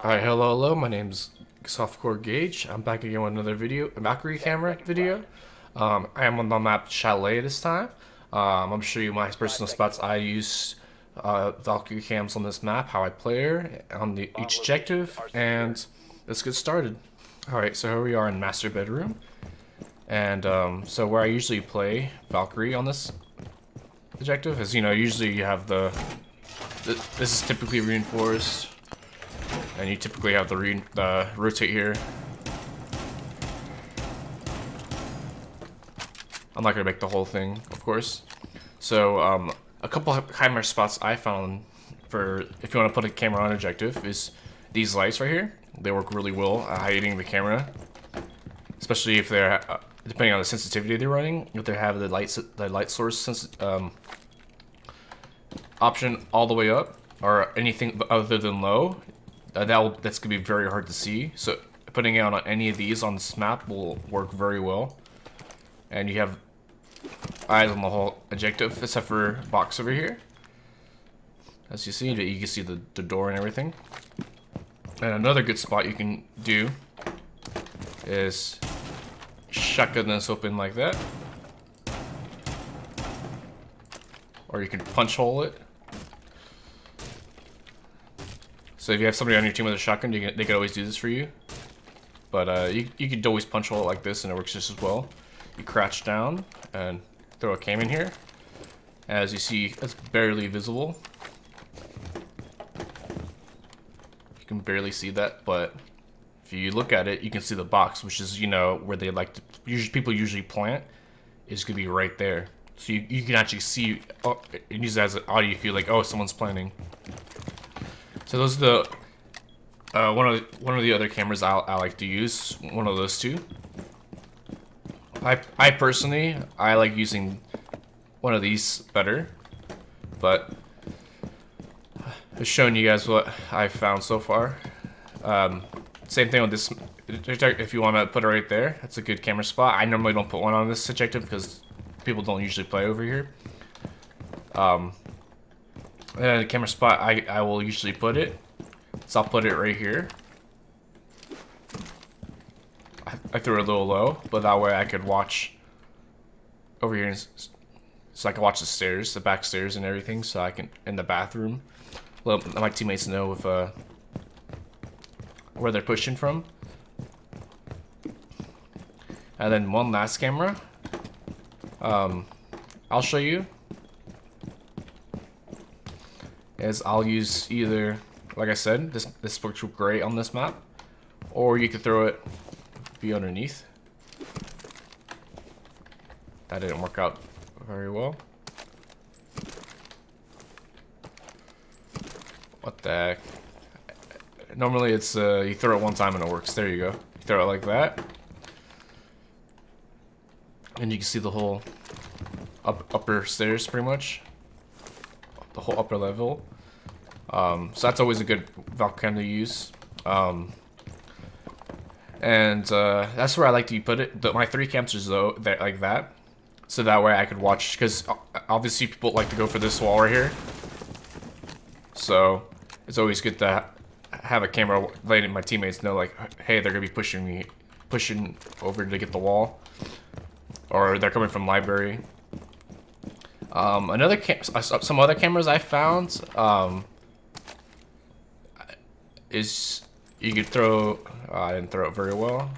Alright, hello, my name's Softcore Gage. I'm back again with another video, a Valkyrie camera video. I am on the map Chalet this time. I'm gonna show you my personal spots I use Valkyrie cams on this map, how I play her, on each objective, and let's get started. Alright, so here we are in master bedroom. And so where I usually play Valkyrie on this objective is, usually you have this is typically reinforced. And you typically have the rotate here. I'm not gonna make the whole thing, of course. So a couple of camera spots I found for if you want to put a camera on objective is these lights right here. They work really well at hiding the camera, especially if they're depending on the sensitivity they're running. If they have the light source option all the way up or anything other than low. That's gonna be very hard to see. So putting it on any of these on this map will work very well. And you have eyes on the whole objective, except for box over here. As you see, you can see the door and everything. And another good spot you can do is shotgun this open like that, or you can punch hole it. So if you have somebody on your team with a shotgun, they could always do this for you. But you could always punch hole it like this and it works just as well. You crouch down and throw a cam in here. As you see, it's barely visible. You can barely see that, but if you look at it, you can see the box, which is, where they like to, people usually plant, is gonna be right there. So you can actually see, and use it as an audio if you like, oh, someone's planting. So those are the one of the other cameras I like to use. One of those two. I personally like using one of these better, but I've shown you guys what I've found so far. Same thing with this. If you want to put it right there, that's a good camera spot. I normally don't put one on this objective because people don't usually play over here. And the camera spot I will usually put it, so I'll put it right here. I threw it a little low, but that way I could watch over here, so I can watch the stairs, the back stairs and everything, so I can, in the bathroom, let my teammates know if where they're pushing from. And then one last camera, I'll show you. Is I'll use either, like I said, this works great on this map, or you could throw it be underneath. That didn't work out very well. What the heck? Normally it's you throw it one time and it works. There you go. You throw it like that, and you can see the whole upper stairs pretty much. The whole upper level. So that's always a good Valk cam to use. And that's where I like to put it. My 3 cams are like that, so that way I could watch, because obviously people like to go for this wall right here. So it's always good to have a camera letting my teammates know, like, hey, they're gonna be pushing over to get the wall, or they're coming from library. Some other cameras I found is you could throw. I didn't throw it very well.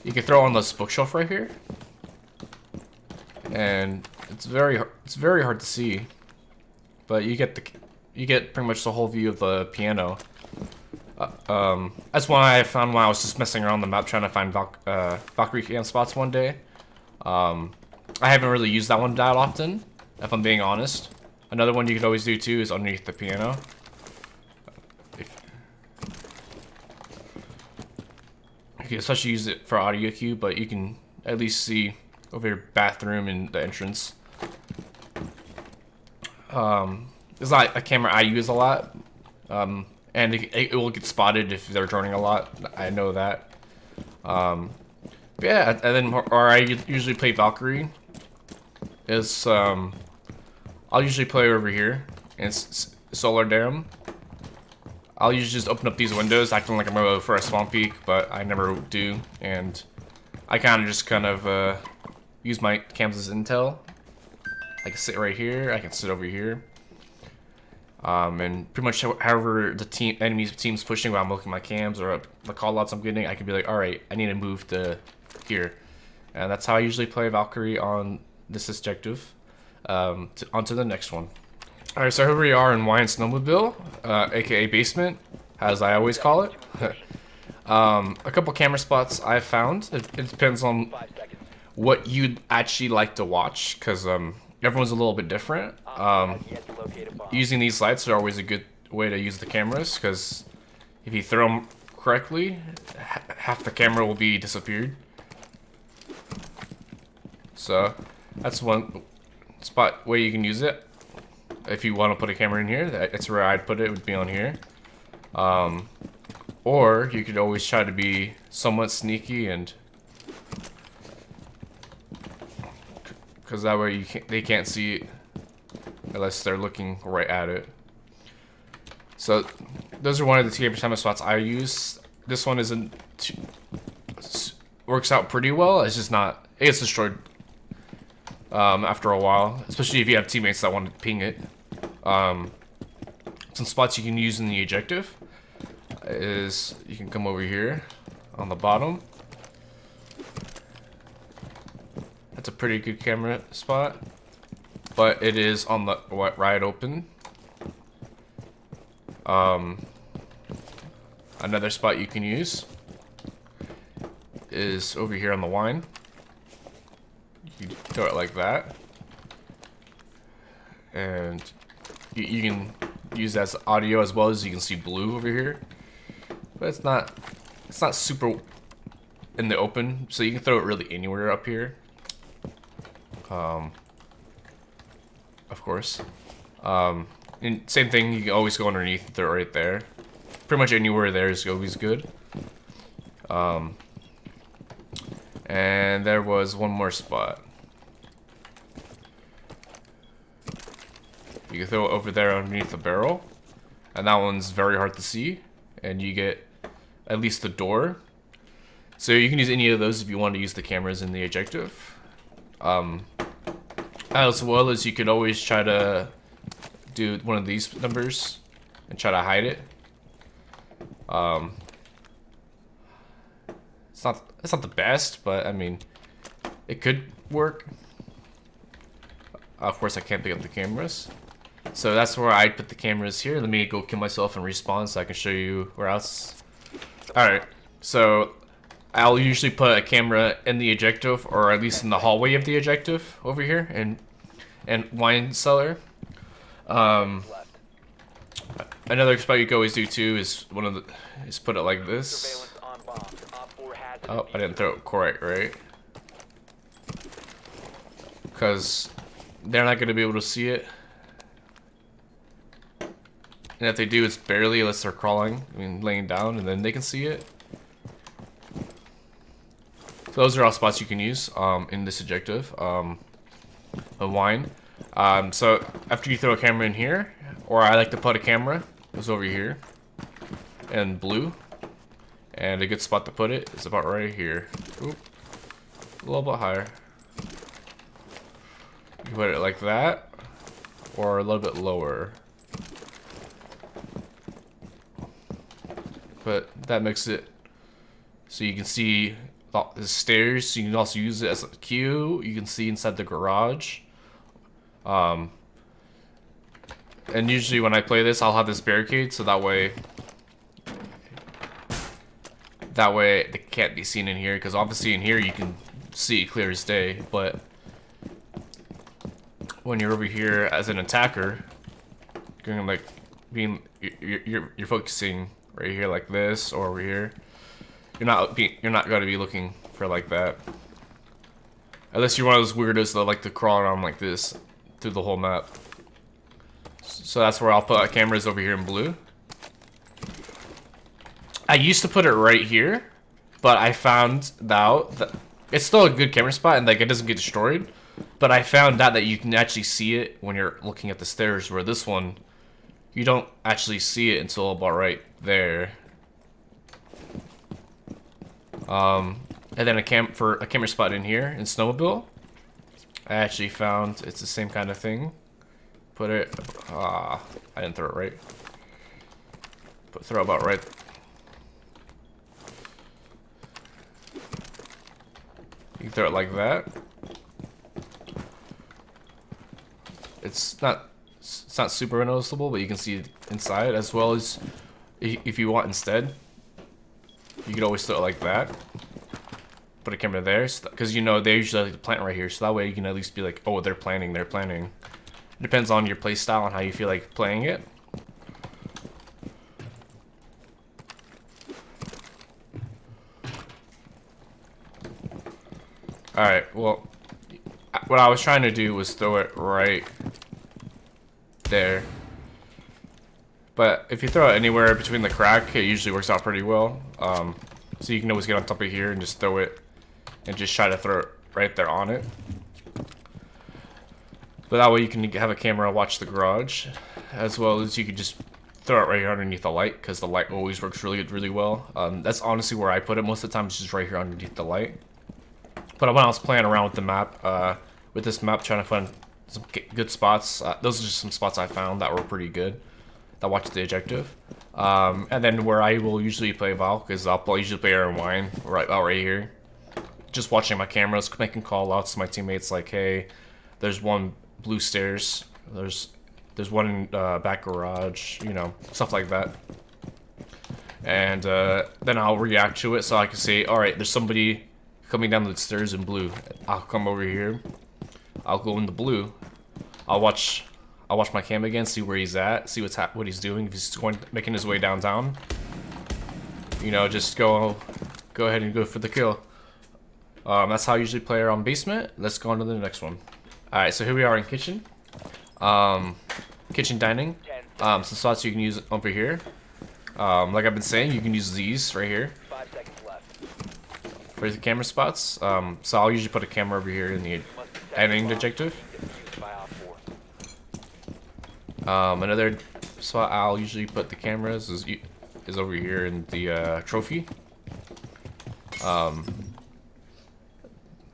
You could throw on this bookshelf right here, and it's very hard to see, but you get pretty much the whole view of the piano. That's why I found when I was just messing around the map trying to find Valkyrie cam spots one day. I haven't really used that one that often, if I'm being honest. Another one you could always do too is underneath the piano. You can especially use it for audio cue, but you can at least see over your bathroom and the entrance. It's not a camera I use a lot, and it will get spotted if they're droning a lot. I know that. But yeah, and then or I usually play Valkyrie. I'll usually play over here in Solar Dam, I'll usually just open up these windows, acting like I'm gonna go for a swamp peek, but I never do, and I just use my cams as intel. I can sit right here, I can sit over here. And pretty much however the enemy team's pushing while I'm looking at my cams or the callouts I'm getting, I can be like, alright, I need to move to here. And that's how I usually play Valkyrie on this objective. On to the next one. Alright, so here we are in Wine Snowmobile, aka basement, as I always call it. A couple camera spots I've found. It depends on what you'd actually like to watch, because everyone's a little bit different. Using these lights are always a good way to use the cameras, because if you throw them correctly, half the camera will be disappeared. So that's one spot where you can use it. If you want to put a camera in here, that's where I'd put it. It would be on here. Or you could always try to be somewhat sneaky, and because that way they can't see it unless they're looking right at it. So those are one of the camera spots I use. This one works out pretty well. It's just not. It gets destroyed after a while, especially if you have teammates that want to ping it. Some spots you can use in the objective is you can come over here on the bottom. That's a pretty good camera spot, but it is on the wide open. Another spot you can use is over here on the wine. You can throw it like that, and you can use that as audio as well. As you can see blue over here, but it's not super in the open, so you can throw it really anywhere up here. Of course. And same thing, you can always go underneath and throw it right there. Pretty much anywhere there is always good. And there was one more spot. You can throw it over there underneath the barrel, and that one's very hard to see, and you get at least the door. So you can use any of those if you want to use the cameras in the objective. As well as you could always try to do one of these numbers and try to hide it. It's not the best, but I mean, it could work. Of course, I can't pick up the cameras, so that's where I put the cameras here. Let me go kill myself and respawn so I can show you where else. All right, so I'll usually put a camera in the objective, or at least in the hallway of the objective over here, and wine cellar. Another spot you can always do too is put it like this. Oh, I didn't throw it quite right, because they're not going to be able to see it, and if they do, it's barely, unless they're crawling, I mean laying down, and then they can see it. So those are all spots you can use in this objective. A wine. So after you throw a camera in here, or I like to put a camera, goes over here, and blue, and a good spot to put it is about right here. Oop, a little bit higher. You can put it like that, or a little bit lower. But that makes it so you can see the stairs. You can also use it as a queue. You can see inside the garage. And usually when I play this, I'll have this barricade, so that way they can't be seen in here, because obviously in here you can see it clear as day, but when you're over here as an attacker, you're focusing right here like this, or over here, you're not going to be looking for like that, unless you're one of those weirdos that like to crawl around like this through the whole map. So that's where I'll put cameras over here in blue. I used to put it right here, but I found out that it's still a good camera spot and like it doesn't get destroyed, but I found out that you can actually see it when you're looking at the stairs, where this one you don't actually see it until about right there. And then a camera spot in here in Snowmobile, I actually found it's the same kind of thing. Put it, I didn't throw it right. But throw about right. You can throw it like that. It's not super noticeable, but you can see it inside, as well as if you want instead, you could always throw it like that. Put a camera there, because you know they usually like to plant right here, so that way you can at least be like, oh, they're planting. It depends on your play style and how you feel like playing it. Alright, well, what I was trying to do was throw it right there. But if you throw it anywhere between the crack, it usually works out pretty well. So you can always get on top of here and just throw it and just try to throw it right there on it. But that way you can have a camera watch the garage, as well as you could just throw it right here underneath the light, because the light always works really well. That's honestly where I put it most of the time, it's just right here underneath the light. But when I was playing around with the map, with this map, trying to find some good spots, those are just some spots I found that were pretty good, that watched the objective. And then where I will usually play Val, because I'll usually play Air and Wine right here. Just watching my cameras, making call outs to my teammates like, hey, there's one blue stairs, there's one in back garage, you know, stuff like that. And then I'll react to it, so I can say, alright, there's somebody coming down the stairs in blue. I'll come over here, I'll go in the blue, I'll watch my cam again, see where he's at, see what he's doing, if he's making his way downtown. You know, just go ahead and go for the kill. That's how I usually play around basement. Let's go on to the next one. Alright, so here we are in kitchen. Kitchen dining. Some spots you can use over here. Like I've been saying, you can use these right here for the camera spots. So I'll usually put a camera over here in the editing objective. Another spot I'll usually put the cameras is over here in the trophy.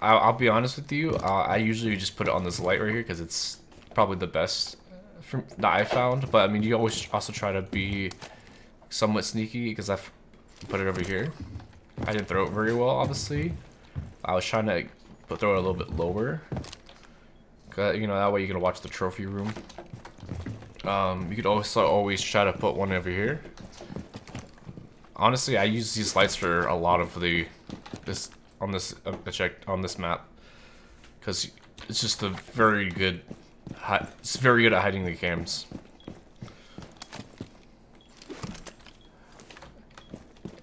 I'll be honest with you, I usually just put it on this light right here because it's probably the best that I found. But I mean, you always also try to be somewhat sneaky, because I've put it over here. I didn't throw it very well, obviously. I was trying to throw it a little bit lower, you know, that way you can watch the trophy room. You could also always try to put one over here. Honestly, I use these lights for a lot of on this map, because it's just very good at hiding the cams.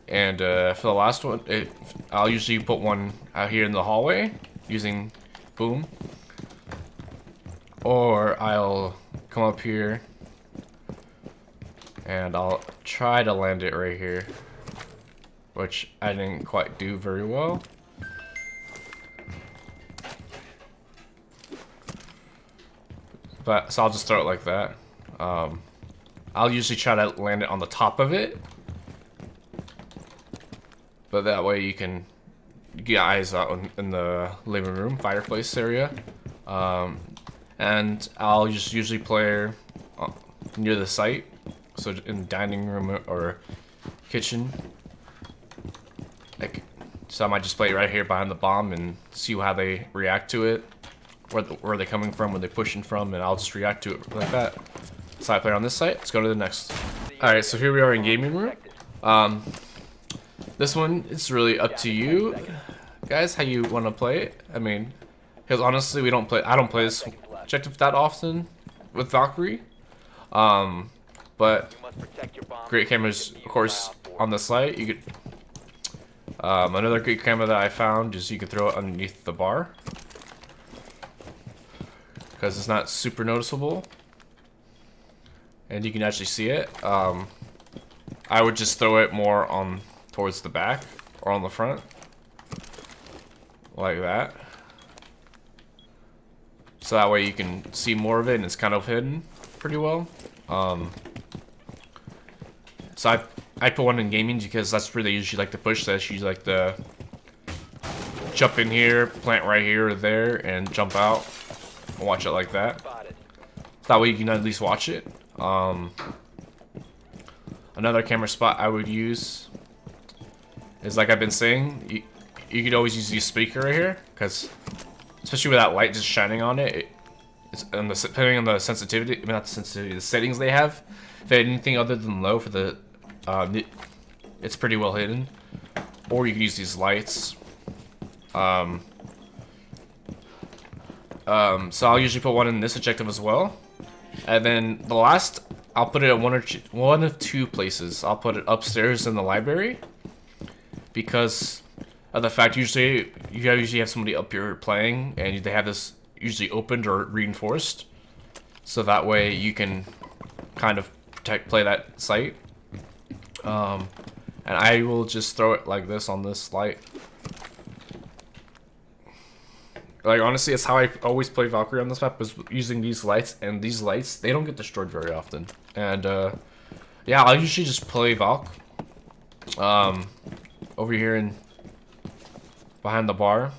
And for the last one, I'll usually put one out here in the hallway using boom, or I'll come up here and I'll try to land it right here, which I didn't quite do very well. But so I'll just throw it like that. I'll usually try to land it on the top of it, but that way you can get eyes out in the living room, fireplace area. And I'll just usually play near the site, so in the dining room or kitchen. So I might just play it right here behind the bomb and see how they react to it, where they're coming from, where they're pushing from, and I'll just react to it like that. So I play on this site. Let's go to the next. Alright, so here we are in gaming room. This one, it's really up to you guys how you want to play it. I mean, because honestly, I don't play this objective that often with Valkyrie. But great cameras, of course, on the site. You could another great camera that I found is you can throw it underneath the bar, because it's not super noticeable and you can actually see it. I would just throw it more towards the back or on the front, like that, so that way you can see more of it and it's kind of hidden pretty well. So I put one in gaming because that's where they usually like to push. That's usually like the jump in here, plant right here or there, and jump out and watch it like that. That way you can at least watch it. Another camera spot I would use is, like I've been saying, you could always use the speaker right here, because especially with that light just shining on it, it's depending on the sensitivity, I mean not the sensitivity, the settings they have. If they had anything other than low for the, it's pretty well hidden. Or you can use these lights. So I'll usually put one in this objective as well. And then the last, I'll put it at one of two places. I'll put it upstairs in the library, because of the fact usually have somebody up here playing, and they have this usually opened or reinforced, so that way you can kind of play that site. And I will just throw it like this on this light. Like, honestly, it's how I always play Valkyrie on this map, is using these lights, and these lights, they don't get destroyed very often. And, yeah, I'll usually just play Valk, over here in behind the bar,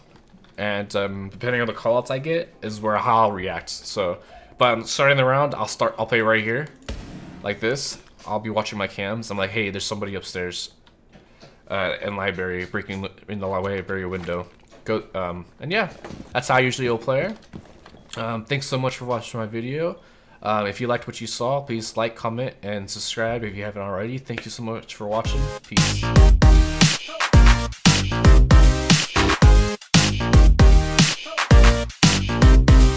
and, depending on the callouts I get, is where how I'll react. So, but starting the round, I'll play right here, like this. I'll be watching my cams. I'm like, hey, there's somebody upstairs, in library, breaking in the library window. Go, and yeah, that's how I usually will play. Thanks so much for watching my video. If you liked what you saw, please like, comment, and subscribe if you haven't already. Thank you so much for watching. Peace.